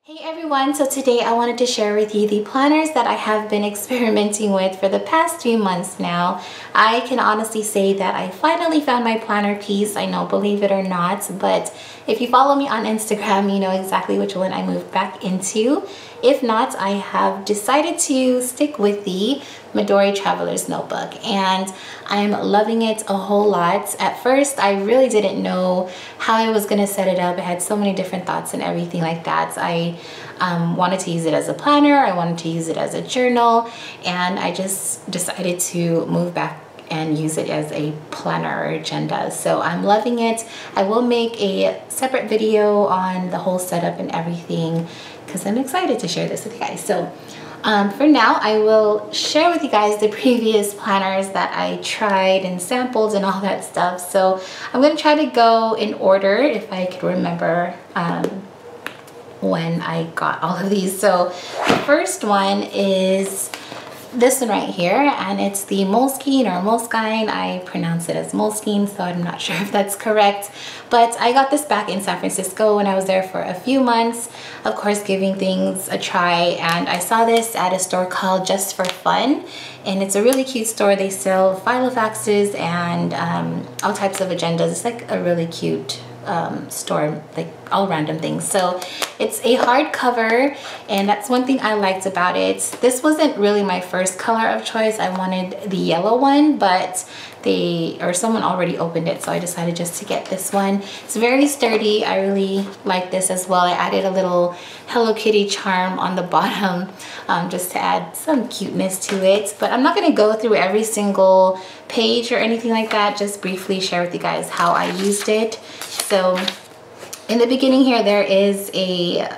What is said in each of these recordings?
Hey everyone, so today I wanted to share with you the planners that I have been experimenting with for the past few months now. I can honestly say that I finally found my planner piece. I know, believe it or not, but if you follow me on Instagram, you know exactly which one I moved back into. If not, I have decided to stick with the Midori Traveler's Notebook, and I'm loving it a whole lot. At first, I really didn't know how I was going to set it up. I had so many different thoughts and everything like that. I wanted to use it as a planner, I wanted to use it as a journal, and I just decided to move back and use it as a planner or agenda. So I'm loving it. I will make a separate video on the whole setup and everything because I'm excited to share this with you guys. So for now, I will share with you guys the previous planners that I tried and sampled and all that stuff. So I'm going to try to go in order if I could remember when I got all of these. So the first one is this one right here, and it's the Moleskine or Moleskine. I pronounce it as Moleskine, so I'm not sure if that's correct. But I got this back in San Francisco when I was there for a few months, of course giving things a try, and I saw this at a store called Just for Fun, and it's a really cute store. They sell filofaxes and all types of agendas. It's like a really cute store, like all random things. So it's a hardcover, and that's one thing I liked about it. This wasn't really my first color of choice. I wanted the yellow one, but someone already opened it, so I decided just to get this one. It's very sturdy. I really like this as well. I added a little Hello Kitty charm on the bottom just to add some cuteness to it, but I'm not going to go through every single page or anything like that. Just briefly share with you guys how I used it. So in the beginning here, there is a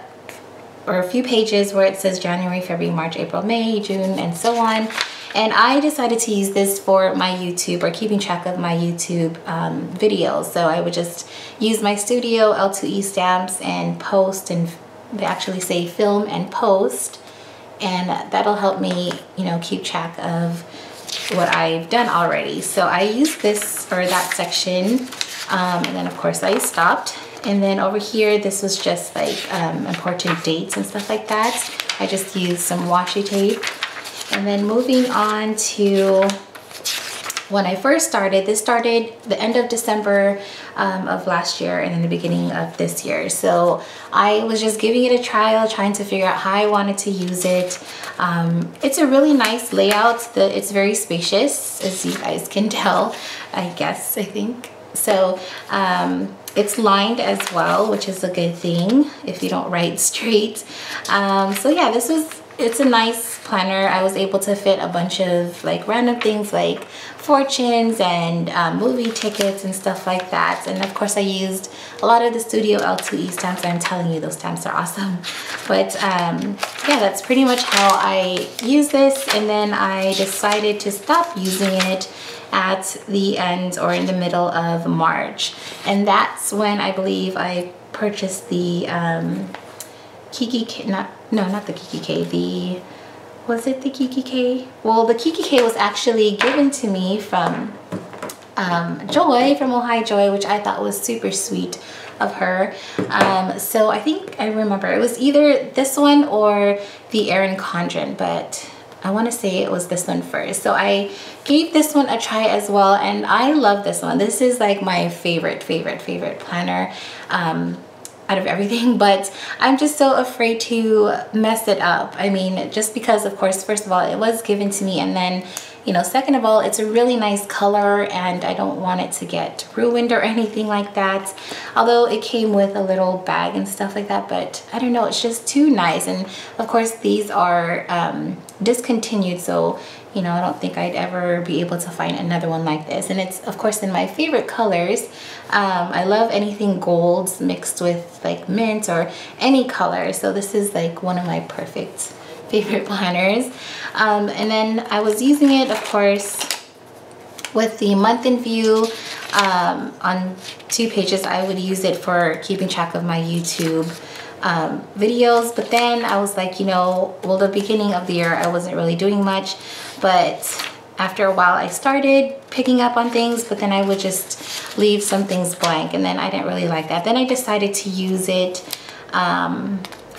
few pages where it says January, February, March, April, May, June, and so on. And I decided to use this for my YouTube, or keeping track of my YouTube videos. So I would just use my Studio L2E stamps and post, and they actually say film and post, and that'll help me, you know, keep track of what I've done already. So I used this for that section, and then of course I stopped. And then over here, this was just like important dates and stuff like that. I just used some washi tape. And then moving on to when I first started, this started the end of December of last year and in the beginning of this year. So I was just giving it a trial, trying to figure out how I wanted to use it. It's a really nice layout. It's very spacious, as you guys can tell, I think. So it's lined as well, which is a good thing if you don't write straight. So yeah, it's a nice planner. I was able to fit a bunch of like random things like fortunes and movie tickets and stuff like that. And of course I used a lot of the Studio L2E stamps. I'm telling you, those stamps are awesome. But yeah, that's pretty much how I use this. And then I decided to stop using it at the end or in the middle of March. And that's when I believe I purchased the Kiki K, not the Kiki K, was it the Kiki K? Well, the Kiki K was actually given to me from Joy, from Oh Hi Joy, which I thought was super sweet of her. So I think I remember it was either this one or the Erin Condren, but I want to say it was this one first. So I gave this one a try as well, and I love this one. This is like my favorite planner out of everything, but I'm just so afraid to mess it up. I mean, just because, of course, first of all, it was given to me, and then, you know, second of all, it's a really nice color and I don't want it to get ruined or anything like that. Although it came with a little bag and stuff like that, but I don't know, it's just too nice. And of course, these are discontinued, so you know, I don't think I'd ever be able to find another one like this. And it's, of course, in my favorite colors. I love anything golds mixed with like mint or any color. So this is like one of my favorite planners. And then I was using it, of course, with the month in view. On 2 pages, I would use it for keeping track of my YouTube videos, but then I was like, you know, well, the beginning of the year I wasn't really doing much, but after a while I started picking up on things, but then I would just leave some things blank, and then I didn't really like that. Then I decided to use it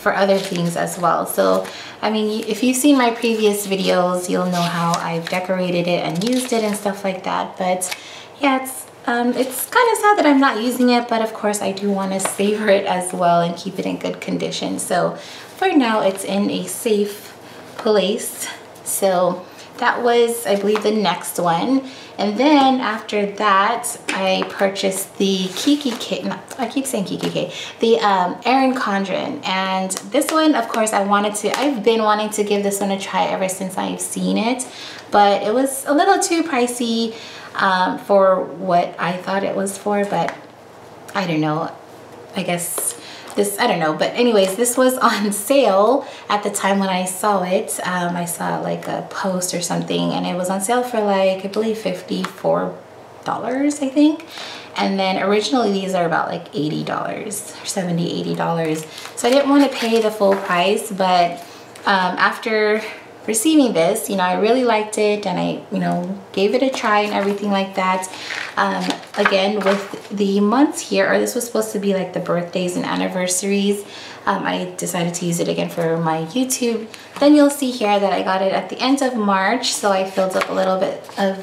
for other things as well. So I mean, if you've seen my previous videos, you'll know how I've decorated it and used it and stuff like that. But yeah, it's kind of sad that I'm not using it, but of course I do want to savor it as well and keep it in good condition. So for now, it's in a safe place. So that was, I believe, the next one. And then after that, I purchased the Kiki Cake, I keep saying Kiki Cake, the Erin Condren. And this one, of course, I've been wanting to give this one a try ever since I've seen it, but it was a little too pricey for what I thought it was for, but I don't know, I guess I don't know, but anyways, this was on sale at the time when I saw it. I saw like a post or something, and it was on sale for like, I believe $54, I think. And then originally these are about like $80 or $70, $80. So I didn't want to pay the full price, but after receiving this, you know, I really liked it, and I, you know, gave it a try and everything like that. Again, with the months here, or this was supposed to be like the birthdays and anniversaries, I decided to use it again for my YouTube. Then you'll see here that I got it at the end of March, so I filled up a little bit of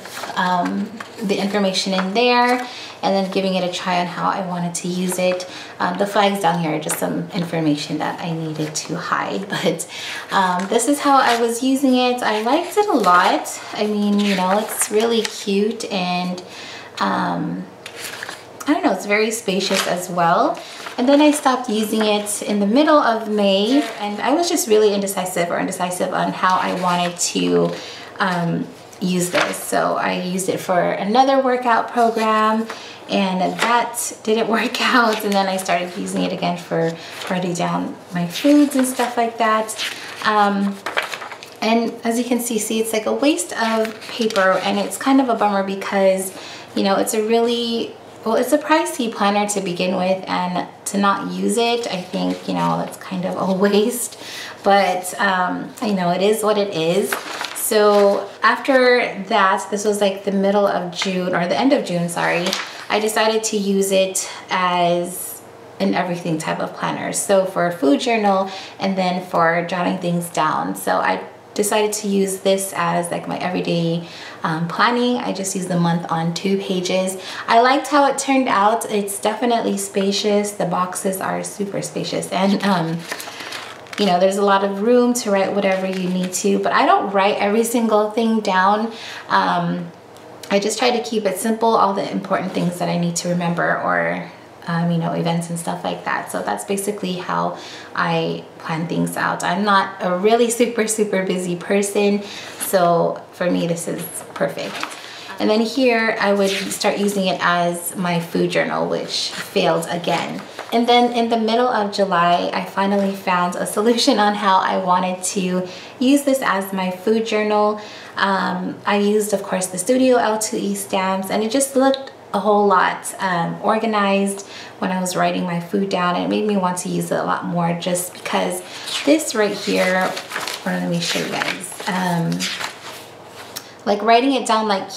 the information in there, and then giving it a try on how I wanted to use it. The flags down here are just some information that I needed to hide, but this is how I was using it. I liked it a lot. I mean, you know, it's really cute, and I don't know, it's very spacious as well. And then I stopped using it in the middle of May, and I was just really indecisive on how I wanted to use this. So I used it for another workout program, and that didn't work out. And then I started using it again for writing down my foods and stuff like that. And as you can see, it's like a waste of paper, and it's kind of a bummer because, you know, it's a really, well, it's a pricey planner to begin with, and to not use it, I think, you know, that's kind of a waste. But you know, it is what it is. So after that, this was like the middle of June, or the end of June, sorry, I decided to use it as an everything type of planner. So for a food journal, and then for jotting things down. So I decided to use this as like my everyday planning. I just used the month on 2 pages. I liked how it turned out. It's definitely spacious. The boxes are super spacious, and you know, there's a lot of room to write whatever you need to, but I don't write every single thing down. I just try to keep it simple, all the important things that I need to remember, or you know, events and stuff like that. So that's basically how I plan things out. I'm not a really super busy person, so for me this is perfect. And then here I would start using it as my food journal, which failed again. And then in the middle of July, I finally found a solution on how I wanted to use this as my food journal. I used, of course, the Studio L2E stamps, and it just looked a whole lot organized when I was writing my food down, and it made me want to use it a lot more, just because this right here, let me show you guys, like writing it down like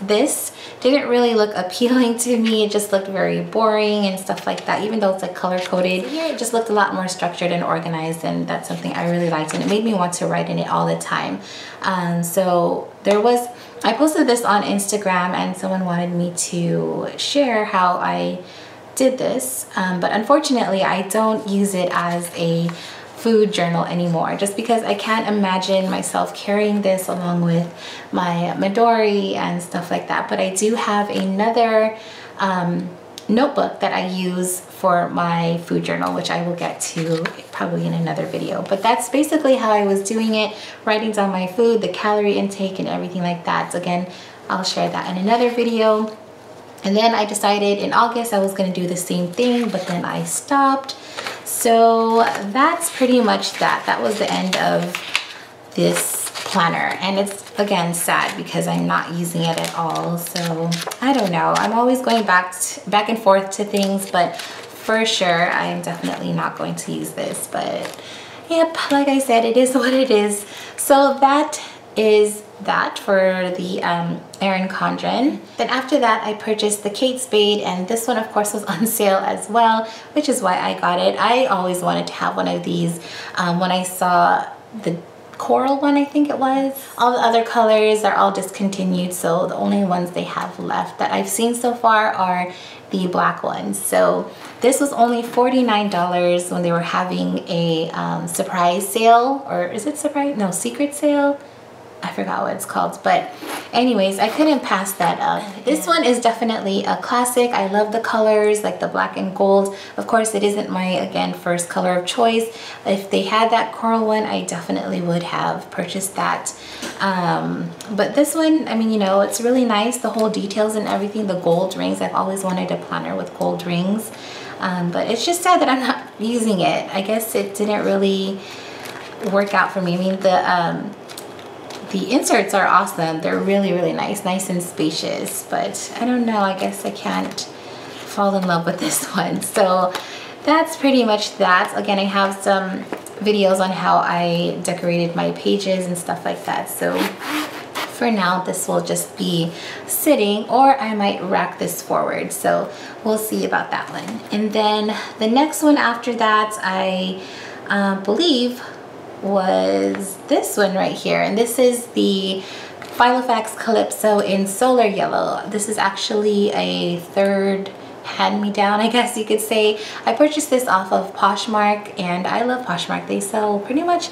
this didn't really look appealing to me. It just looked very boring and stuff like that, even though it's like color coded. Here it just looked a lot more structured and organized, and that's something I really liked, and it made me want to write in it all the time. So I posted this on Instagram, and someone wanted me to share how I did this, but unfortunately I don't use it as a food journal anymore, just because I can't imagine myself carrying this along with my Midori and stuff like that. But I do have another notebook that I use for my food journal, which I will get to probably in another video. But that's basically how I was doing it, writing down my food, the calorie intake and everything like that. So again, I'll share that in another video. And then I decided in August I was going to do the same thing, but then I stopped. So that's pretty much that. That was the end of this planner, and it's again sad because I'm not using it at all. So I don't know, I'm always going back and forth to things, but for sure I'm definitely not going to use this. But yep, like I said, it is what it is. So that is that for the Erin Condren. Then after that, I purchased the Kate Spade, and this one of course was on sale as well, which is why I got it. I always wanted to have one of these. When I saw the coral one, I think it was. All the other colors are all discontinued, so the only ones they have left that I've seen so far are the black ones. So this was only $49 when they were having a surprise sale, or is it surprise? No, secret sale. I forgot what it's called, but anyways, I couldn't pass that up. This one is definitely a classic. I love the colors, like the black and gold. Of course, it isn't my, again, first color of choice. If they had that coral one, I definitely would have purchased that. But this one, I mean, you know, it's really nice. The whole details and everything, the gold rings. I've always wanted a planner with gold rings. But it's just sad that I'm not using it. I guess it didn't really work out for me. I mean, the inserts are awesome. They're really, really nice and spacious, but I don't know, I guess I can't fall in love with this one. So that's pretty much that. Again, I have some videos on how I decorated my pages and stuff like that. So for now, this will just be sitting, or I might rack this forward. So we'll see about that one. And then the next one after that, I believe was this one right here, and this is the Filofax Calypso in Solar Yellow. This is actually a third hand-me-down, I guess you could say. I purchased this off of Poshmark, and I love Poshmark. They sell pretty much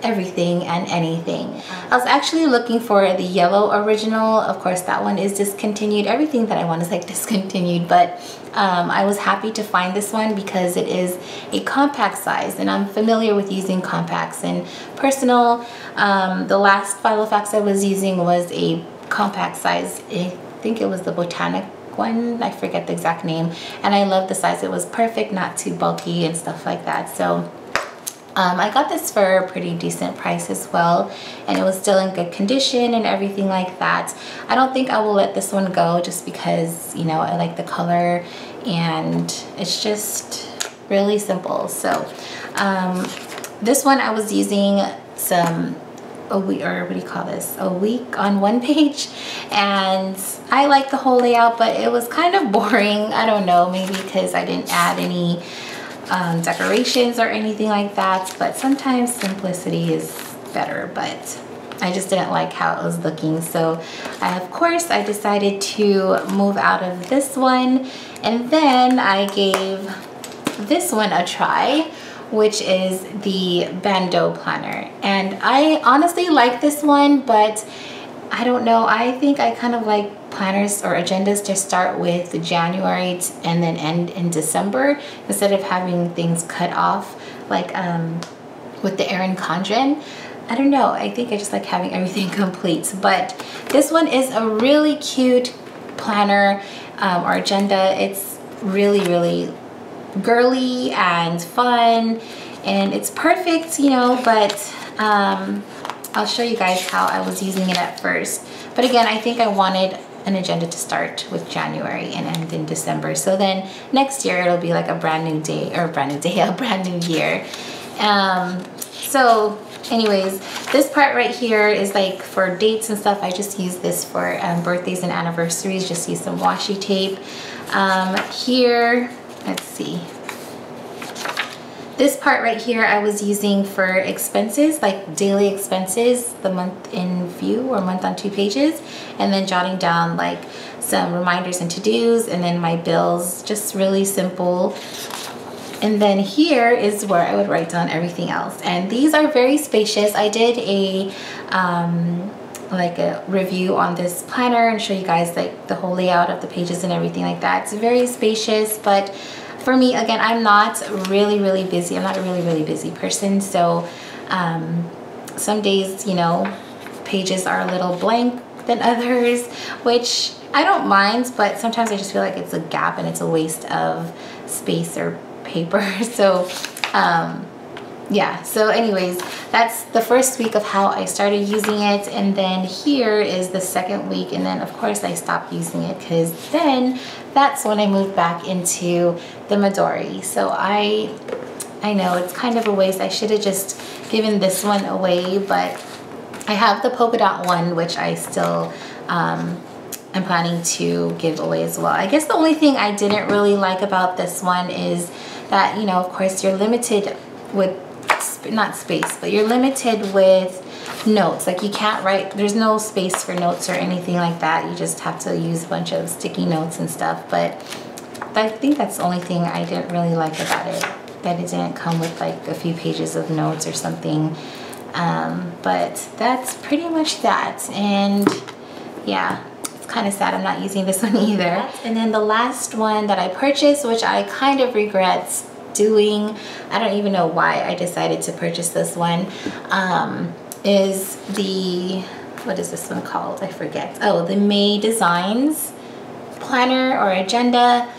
everything and anything. I was actually looking for the yellow original. Of course, that one is discontinued. Everything that I want is like discontinued, but I was happy to find this one because it is a compact size, and I'm familiar with using compacts and personal. The last Filofax I was using was a compact size. I think it was the Botanic one. I forget the exact name, and I love the size. It was perfect, not too bulky and stuff like that. So I got this for a pretty decent price as well, and it was still in good condition and everything like that. I don't think I will let this one go just because, you know, I like the color and it's just really simple. So this one I was using a week on one page, and I like the whole layout, but it was kind of boring. I don't know, maybe because I didn't add any decorations or anything like that, but sometimes simplicity is better, but I just didn't like how it was looking. So of course I decided to move out of this one, and then I gave this one a try, which is the ban.do planner. And I honestly like this one, but I don't know, I think I kind of like planners or agendas to start with January and then end in December, instead of having things cut off like with the Erin Condren. I don't know, I think I just like having everything complete. But this one is a really cute planner or agenda. It's really, really girly and fun, and it's perfect, you know, but I'll show you guys how I was using it at first. But again, I think I wanted an agenda to start with January and end in December. So then next year it'll be like a brand new day, or a brand new year. So anyways, this part right here is like for dates and stuff. I just use this for birthdays and anniversaries. Just use some washi tape. Here, let's see. This part right here I was using for expenses, like daily expenses, the month in view or month on 2 pages, and then jotting down like some reminders and to-dos, and then my bills, just really simple. And then here is where I would write down everything else. And these are very spacious. I did a like a review on this planner and show you guys like the whole layout of the pages and everything like that. It's very spacious, but for me, again, I'm not really busy. I'm not a really busy person. So some days, you know, pages are a little blank than others, which I don't mind, but sometimes I just feel like it's a gap and it's a waste of space or paper. So yeah, so anyways, that's the first week of how I started using it, and then here is the second week, and then of course I stopped using it because then that's when I moved back into the Midori. So I know it's kind of a waste. I should have just given this one away, but I have the polka dot one, which I still am planning to give away as well. I guess the only thing I didn't really like about this one is that, you know, of course you're limited with, not space, but you're limited with notes. Like you can't write, there's no space for notes or anything like that. You just have to use a bunch of sticky notes and stuff. But I think that's the only thing I didn't really like about it, that it didn't come with like a few pages of notes or something. But that's pretty much that. And yeah, it's kind of sad I'm not using this one either. And then the last one that I purchased, which I kind of regret doing, I don't even know why I decided to purchase this one, is the, what is this one called? I forget. Oh, the May Designs planner or agenda.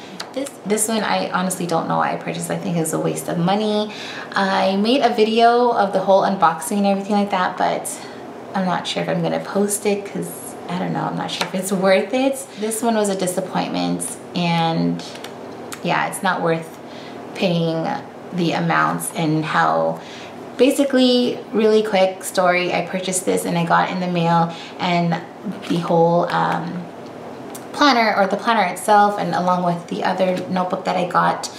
This one I honestly don't know why I purchased. I think it was a waste of money. I made a video of the whole unboxing and everything like that, but I'm not sure if I'm gonna post it because I don't know, I'm not sure if it's worth it. This one was a disappointment, and yeah, it's not worth paying the amounts. And how, basically, really quick story, I purchased this and I got it in the mail, and the whole planner, or the planner itself, and along with the other notebook that I got,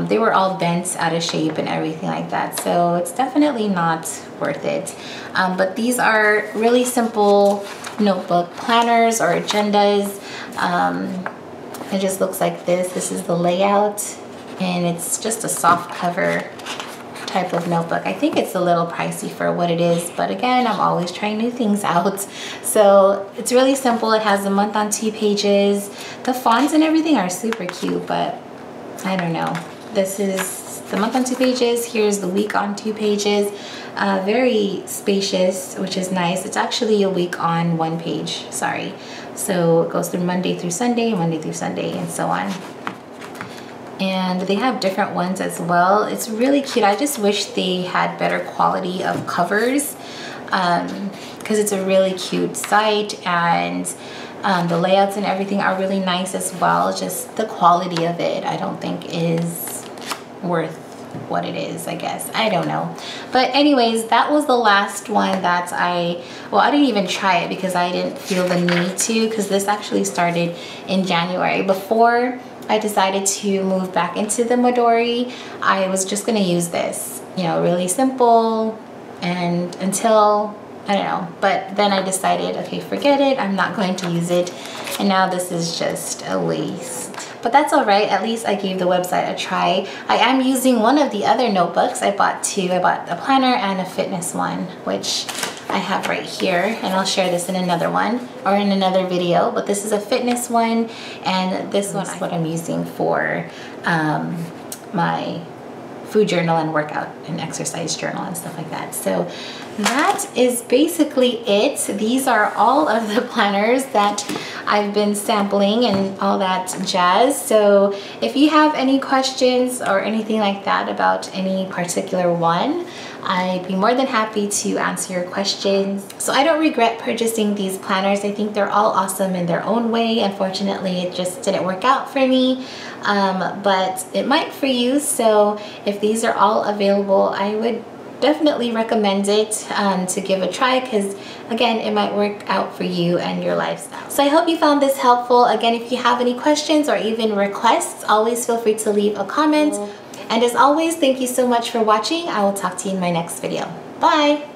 they were all bent out of shape and everything like that. So it's definitely not worth it. But these are really simple notebook planners or agendas. It just looks like this. This is the layout, and it's just a soft cover type of notebook. I think it's a little pricey for what it is, but again, I'm always trying new things out. So it's really simple. It has the month on 2 pages. The fonts and everything are super cute, but I don't know. This is the month on 2 pages. Here's the week on 2 pages. Very spacious, which is nice. It's actually a week on 1 page, sorry. So it goes through Monday through Sunday, and so on. And they have different ones as well. It's really cute. I just wish they had better quality of covers, because it's a really cute site, and the layouts and everything are really nice as well. Just the quality of it, I don't think is worth what it is, I guess. I don't know. But anyways, that was the last one that I didn't even try it because I didn't feel the need to, because this actually started in January. Before I decided to move back into the Midori, I was just gonna use this, you know, really simple, and until, I don't know, but then I decided, okay, forget it, I'm not going to use it, and now this is just a waste. But that's all right, at least I gave the website a try. I am using one of the other notebooks. I bought two. I bought a planner and a fitness one, which I have right here, and I'll share this in another one or in another video. But this is a fitness one, and this one is what I'm using for my food journal and workout and exercise journal and stuff like that. So that is basically it. These are all of the planners that I've been sampling and all that jazz. So if you have any questions or anything like that about any particular one, I'd be more than happy to answer your questions. So I don't regret purchasing these planners. I think they're all awesome in their own way. Unfortunately, it just didn't work out for me, but it might for you. So if these are all available, I would definitely recommend it to give a try, because again, it might work out for you and your lifestyle. So I hope you found this helpful. Again, if you have any questions or even requests, always feel free to leave a comment. And as always, thank you so much for watching. I will talk to you in my next video. Bye!